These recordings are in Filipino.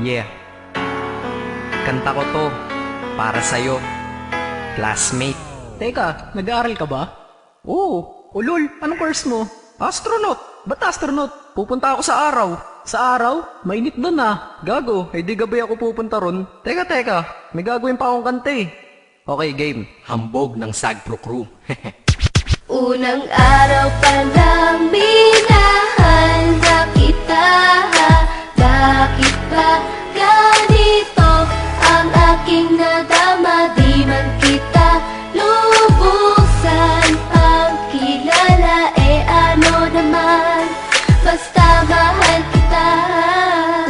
Yeah, kanta ko to para sa'yo, classmate. Teka, nag-aaral ka ba? Oo. Ulol, anong course mo? Astronaut. Ba't astronaut? Pupunta ako sa araw. Sa araw? Mainit doon ah. Gago, di gabi ako pupunta ron. Teka, may gagawin pa akong kanta eh. Okay, game. Hambog ng Sagpro Crew. Unang araw pa lang minahal na kita. Bakit ba ganito ang aking nadama? Di man kita lubusan ang kilala. Ano naman, basta mahal kita.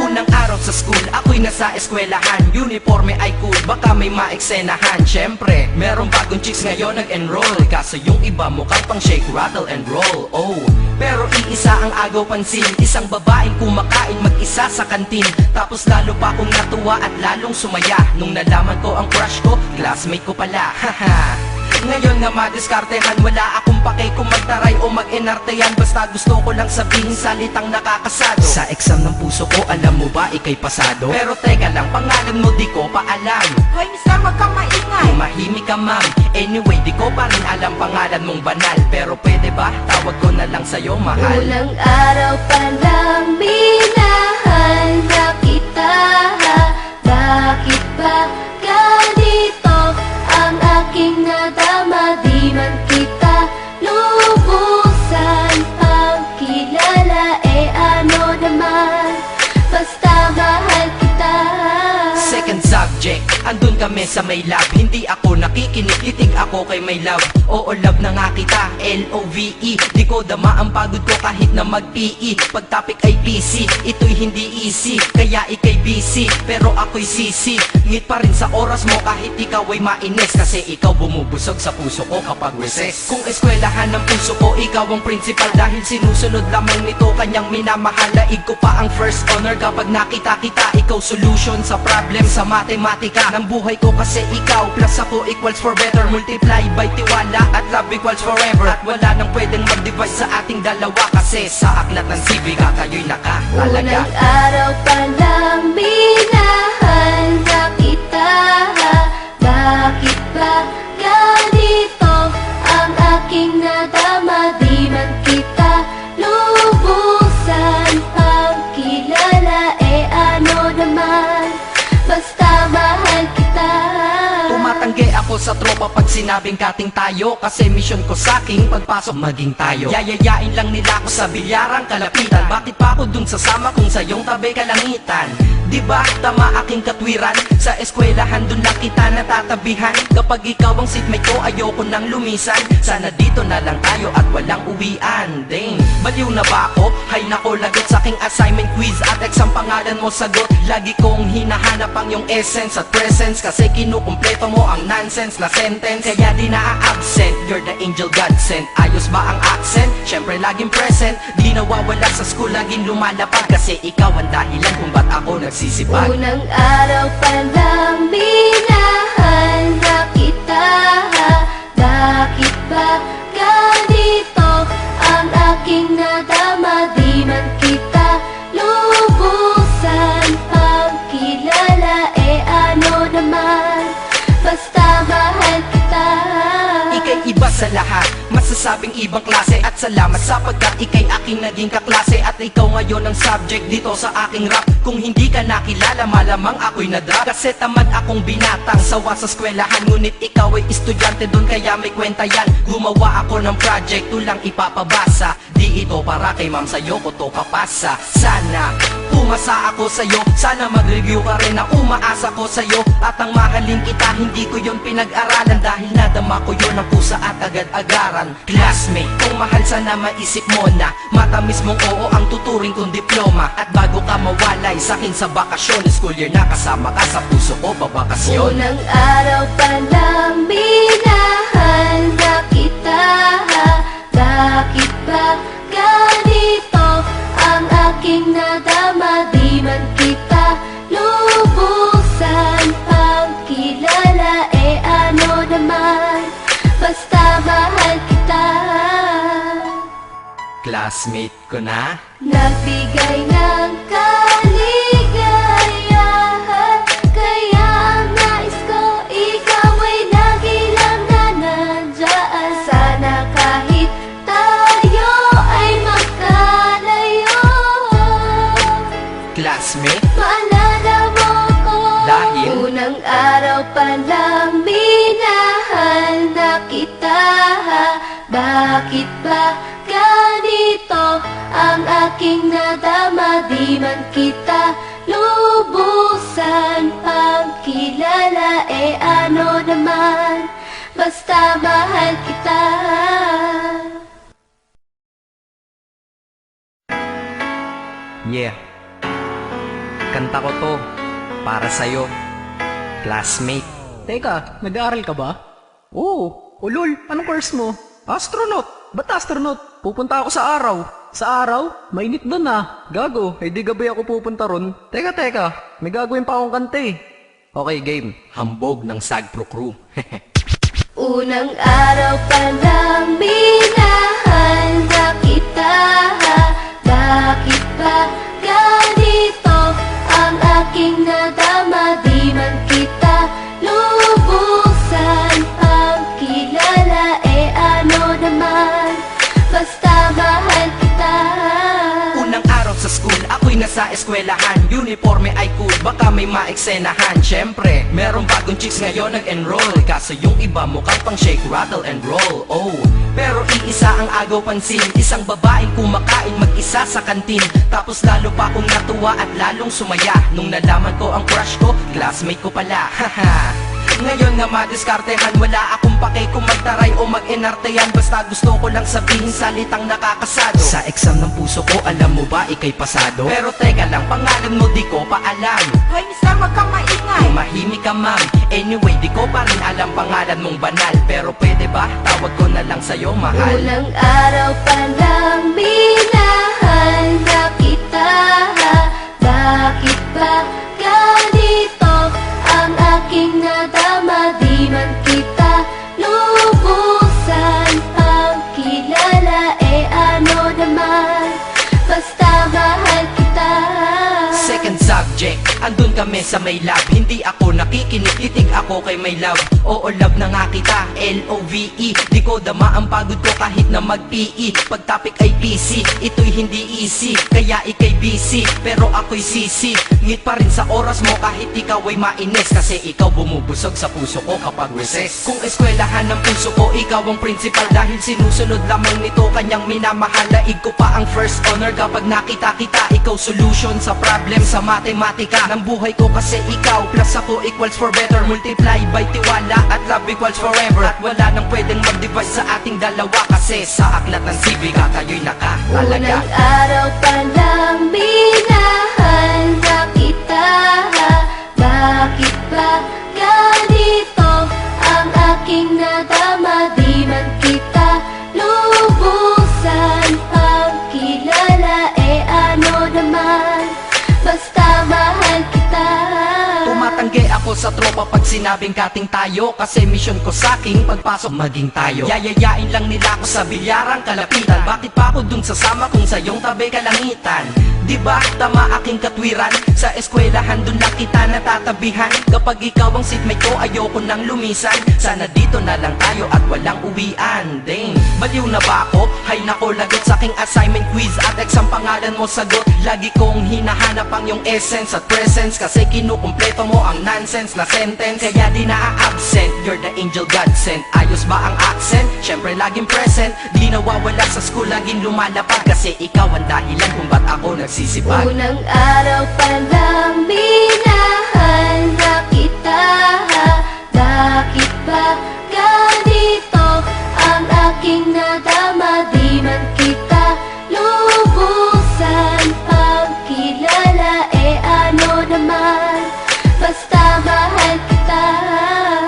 Unang araw sa school, ako'y nasa eskwelahan. Uniforme ay cool, baka may maeksenahan. Syempre, merong bagong chicks ngayon nag-enroll. Kaso yung iba mukhang pang shake, rattle and roll. Oh, pero iisa ang agaw pansin. Isang babaeng kumakain mag-isa sa kantin. Tapos lalo pa akong natuwa at lalong sumaya nung nalaman ko ang crush ko, classmate ko pala. Haha. Ngayon nga madiskartehan, wala akong pake kung magtaray o mag-enartehan. Basta gusto ko lang sabihin salitang nakakasado. Sa exam ng puso ko, alam mo ba ikay pasado? Pero teka lang, pangalan mo di ko pa alam. Hoy mister, wag kang maingay. Tumahimik ka ma'am. Anyway, di ko pa rin alam pangalan mong banal. Pero pwede ba, tawag ko na lang sa'yo mahal. Unang araw pa lang minahal na kita. Bakit ba ganito ang aking nadama? Di man kita lubusan ang kilala. Ano naman, basta mahal kita. Second subject, andun kami sa may lab. Hindi ako nakikinig, titig ako kay may love. Oo, love na nga kita, L-O-V-E. Di ko dama ang pagod ko kahit na mag-PE. Pag topic ay PC, ito'y hindi easy. Kaya ikay busy, pero ako'y sisi. Ngit pa rin sa oras mo kahit ikaw ay mainis. Kasi ikaw bumubusog sa puso ko kapag recess. Kung eskwelahan ng puso ko, ikaw ang principal. Dahil sinusunod lamang nito kanyang minamahal. Laig ko pa ang first honor kapag nakita kita. Ikaw solution sa problem sa matematika ng buhay ko. Kasi ikaw plus ako equals for better. Multiply by tiwala at love equals forever. At wala nang pwedeng mag-divide sa ating dalawa. Kasi sa aklat ng sibiga kayo'y nakatalaga. Unang araw pa lang minahal na kita. Bakit ba ganito ang aking nadama? Di man kita lubusan ang kilala. Ano naman, basta mahal kita. Tumatanggi ako sa tropa pag sinabing kating tayo. Kasi mission ko sa'king pagpasok maging tayo. Yayayain lang nila ako sa bilyarang kalapitan. Bakit pa ako dun sasama kung sa iyong tabi kalangitan? Diba tama aking katwiran? Sa eskwelahan dun lang kita natatabihan. Kapag ikaw ang seatmate ko, ayoko nang lumisan. Sana dito na lang tayo at walang uwian. Dang, baliw na ba ako? Hay nako, lagot sa aking assignment quiz at exam pangalan mo sagot. Lagi kong hinahanap ang iyong essence at presence. Kasi kinukumpleto mo ang nonsense na sentence. Kaya di na-absent, you're the angel God sent. Ayos ba ang accent? Syempre laging present. Di nawawala sa school, laging lumalapag. Kasi ikaw ang dahilan kung ba't ako nagsisipag. Unang araw pa lang minahal na kita. Bakit ba ganito ang aking nadama? Di man kita lubusan ang kilala. Ano naman, basta mahal kita. Ika'y iba sa lahat, masasabing ibang klase. At salamat sapagkat ika'y aking naging kaklase. At ikaw ngayon ang subject dito sa aking rap. Kung hindi ka nakilala, malamang ako'y na-drop. Kasi tamad akong binatang sawa sa eskwelahan. Ngunit ikaw ay estudyante dun, kaya may kwenta yan. Gumawa ako ng project, tulang ipapabasa. Di ito para kay ma'am, sa'yo ko to papasa. Sana umasa ako sa'yo, sana mag-review ka rin na umaasa ko sa'yo. At ang mahalin kita, hindi ko yun pinag-aralan. Dahil nadama ko yun ang pusa at agad-agaran. Classmate, kung mahal sana maisip mo na matamis mong oo ang tuturing kong diploma. At bago ka mawalay sa'kin sa bakasyon, school year na kasama ka sa puso ko babakasyon. Unang araw pa lang minahal na kita. Bakit ba ganito ang aking nadama? Di man kita lubusan ang kilala. Ano naman, basta mahal kita. Classmate ko na. Nagbigay ng kaligayahan classmate? Maalala mo ko Dahil? unang araw pa lang minahal na kita. Bakit ba ganito ang aking nadama? Di man kita lubusan pang kilala. Eh ano naman, basta mahal kita. Yeah. Kanta ko to para sa'yo, classmate. Teka, nag-aaral ka ba? Oo. Ulol, anong course mo? Astronaut. Ba't astronaut? Pupunta ako sa araw. Sa araw? Mainit doon ah. Gago, di gabi ako pupunta ron. Teka, may gagawin pa akong kanta eh. Okay, game. Hambog ng Sagpro Crew. Unang araw pa lang minahal na kita. Bakit ba ganito ang aking nadama? Di man kita lubusan pang kilala. Eh ano naman, basta mahal kita. Unang araw sa school, ako'y nasa eskwelahan. Uniforme ay cool, baka may maeksenahan. Syempre, merong bagong chicks ngayon nag-enroll. Kaso yung iba mukhang pang shake, rattle and roll. Oh, pero iisa ang agaw pansin. Isang babaeng kumakain mag-isa sa kantin. Tapos lalo pa akong natuwa at lalong sumaya nung nalaman ko ang crush ko, classmate ko pala. Haha. Ngayon nga madiskartehan, wala akong pake kung magtaray o mag-enartehan. Basta gusto ko lang sabihin salitang nakakasado. Sa exam ng puso ko, alam mo ba, ikay pasado? Pero teka lang, pangalan mo di ko pa alam. Hoy mister, wag kang maingay. Tumahimik ka ma'am. Anyway, di ko pa rin alam pangalan mong banal. Pero pwede ba, tawag ko na lang sa'yo mahal. Unang araw pa lang minahal na kita. Bakit ba ganito ang aking nadama? Di man kita lubusan pang kilala. Eh ano naman, basta mahal kita. Second subject, andun kami sa may lab. Hindi ako nakikinig, titig ako kay may love. Oo, love na nga kita, L-O-V-E. Di ko dama ang pagod ko kahit na mag-PE. Pag topic ay PC, ito'y hindi easy. Kaya ikay busy, pero ako'y sisi. Ngit pa rin sa oras mo kahit ikaw ay mainis. Kasi ikaw bumubusog sa puso ko kapag recess. Kung eskwelahan ng puso ko, ikaw ang principal. Dahil sinusunod lamang nito kanyang minamahal. Laig ko pa ang first honor kapag nakita kita. Ikaw solution sa problem sa matematika ng buhay ko, kasi ikaw plus ako equals for better. Multiply by tiwala at love equals forever. At wala nang pwedeng mag-divide sa ating dalawa, kasi sa aklat ng sibiga tayo'y nakatalaga. Unang araw pa lang minahal na kita. Bakit ba ganito ang aking nadama? Di man kita lubusan pang kilala. Eh ano naman, basta mahal kita. Tumatanggi ako sa tropa pag sinabing kating tayo, kasi mission ko sa aking pagpasok maging tayo. Yayayain lang nila ako sa bilyarang kalapitan. Bakit pa ako dun sasama kung sa iyong tabi kalangitan? Diba tama aking katwiran? Sa eskwelahan dun lang kita natatabihan. Kapag ikaw ang seatmate ko, ayoko nang lumisan. Sana dito na lang tayo at walang uwian. Dang, baliw na ba ako? Hay nako, lagot sa aking assignment, quiz at exam, pangalan mo sagot. Lagi kong hinahanap ang iyong essence at presence, kasi kinukumpleto mo ang nonsense na sentence. Kaya di na-absent, you're the angel God sent. Ayos ba ang accent? Syempre laging present. Di nawawala sa school, laging lumalapag, kasi ikaw ang dahilan kung ba't ako nagsisipag. Unang araw pa lang minahal na kita. Bakit ba ganito ang aking nadama? Di man kita lubusan pang kilala. Eh ano naman, basta mahal kita.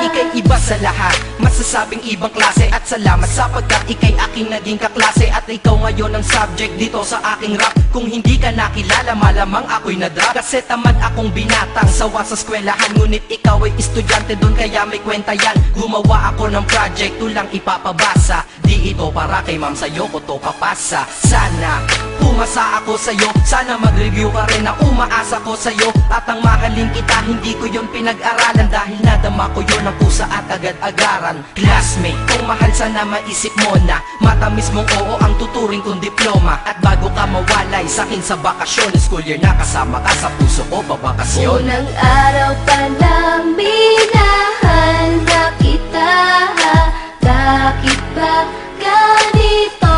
Ika'y iba sa lahat, masasabing ibang klase. At salamat sapagkat ika'y aking naging kaklase. At ikaw ngayon ang subject dito sa aking rap. Kung hindi ka nakilala, malamang ako'y na-drop. Kasi tamad akong binatang sawa sa eskwelahan. Ngunit ikaw ay estudyante dun, kaya may kwenta yan. Gumawa ako ng project, tulang ipapabasa. Di ito para kay ma'am, sa'yo ko to papasa. Sana tumasa ako sa'yo. Sana mag-review ka rin na umaasa ko sa'yo. At ang mahalin kita, hindi ko yon pinag-aralan, dahil nadama ko yon ang pusa at agad-agaran. Classmate, kung mahal sana maisip mo na matamis mong oo ang tuturing kong diploma. At bago ka mawalay sa'kin sa bakasyon, school year na kasama ka sa puso ko pabakasyon. Unang araw pa lang minahal na kita. Bakit ba ganito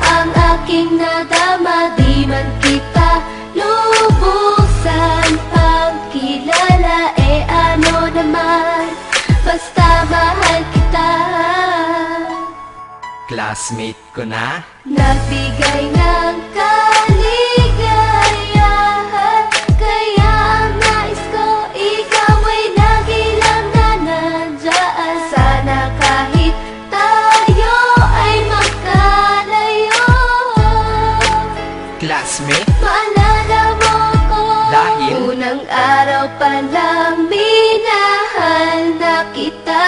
ang aking nadama? Di man kita lubusan pang kilala, eh ano naman, basta mahal kita. Classmate ko na. Nagbigay ng kaligayahan, kaya ang nais ko ikaw ay nagilang na nandyan. Sana kahit tayo ay magkalayo, Classmate, maalala mo ko. Dahil? Unang araw pa lang minahal na kita.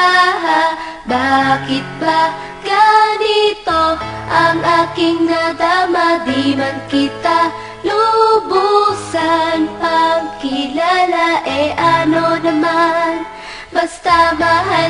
Bakit ba ganito ang aking nadama? Di man kita lubusan pang kilala, eh ano naman, basta mahal